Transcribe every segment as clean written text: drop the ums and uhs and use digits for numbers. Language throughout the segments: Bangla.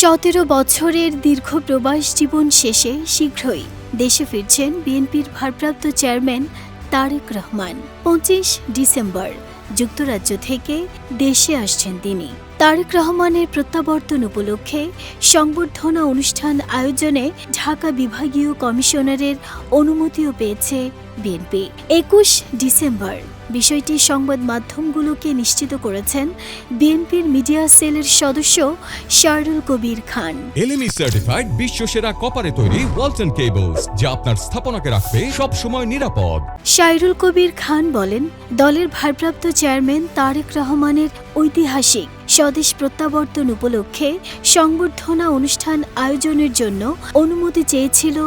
17 বছরের দীর্ঘ প্রবাস জীবন শেষে শীঘ্রই দেশে ফিরছেন বিএনপির ভারপ্রাপ্ত চেয়ারম্যান তারেক রহমান। 25 ডিসেম্বর যুক্তরাজ্য থেকে দেশে আসছেন তিনি। তারেক রহমানের প্রত্যাবর্তন উপলক্ষে সংবর্ধনা অনুষ্ঠান আয়োজনে ঢাকা বিভাগীয় কমিশনারের অনুমতিও পেয়েছে বিএনপি। 21 ডিসেম্বর বিষয়টি সংবাদ মাধ্যমগুলোকে নিশ্চিত করেছেন বিএনপির মিডিয়া সেলের সদস্য শাহরুল কবির খান। এলএমই সার্টিফাইড বিশ্বসেরা কপারে তৈরি ওয়ালটন কেবলস, যা আপনার স্থাপনাকে রাখবে সব সময় নিরাপদ। শাহরুল কবির খান বলেন, দলের ভারপ্রাপ্ত চেয়ারম্যান তারেক রহমানের ঐতিহাসিক স্বদেশ প্রত্যাবর্তন উপলক্ষে সংবর্ধনা অনুষ্ঠান আয়োজনের জন্য অনুমতি চেয়েছিল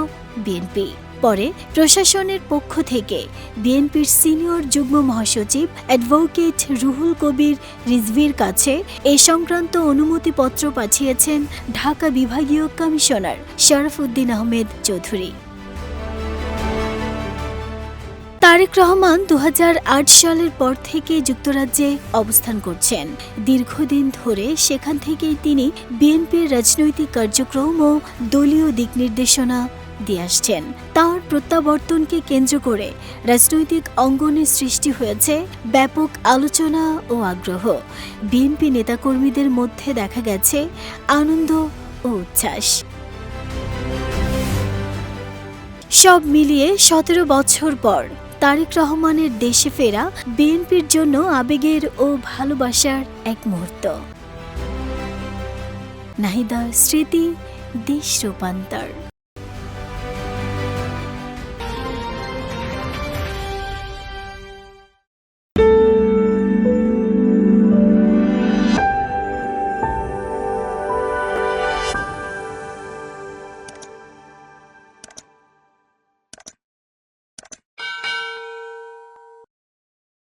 বিএনপি। পরে প্রশাসনের পক্ষ থেকে বিএনপির সিনিয়র যুগ্ম মহাসচিব অ্যাডভোকেট রুহুল কবির রিজভীর কাছে এ সংক্রান্ত অনুমতিপত্র পাঠিয়েছেন ঢাকা বিভাগীয় কমিশনার শরফুদ্দীন আহমেদ চৌধুরী। তারেক রহমান 2008 সালের পর থেকে যুক্তরাজ্যে অবস্থান করছেন। দীর্ঘদিন ধরে সেখান থেকেই তিনি বিএনপির রাজনৈতিক কার্যক্রম ও দলীয় দিক নির্দেশনা দিয়ে আসছেন। তার প্রত্যাবর্তনকে কেন্দ্র করে রাজনৈতিক অঙ্গনে সৃষ্টি হয়েছে ব্যাপক আলোচনা ও আগ্রহ। বিএনপি নেতাকর্মীদের মধ্যে দেখা গেছে আনন্দ ও উচ্ছ্বাস। সব মিলিয়ে 17 বছর পর তারেক রহমানের দেশে ফেরা বিএনপির জন্য আবেগের ও ভালোবাসার এক মুহূর্ত। নাহিদা স্মৃতি, দেশ রূপান্তর।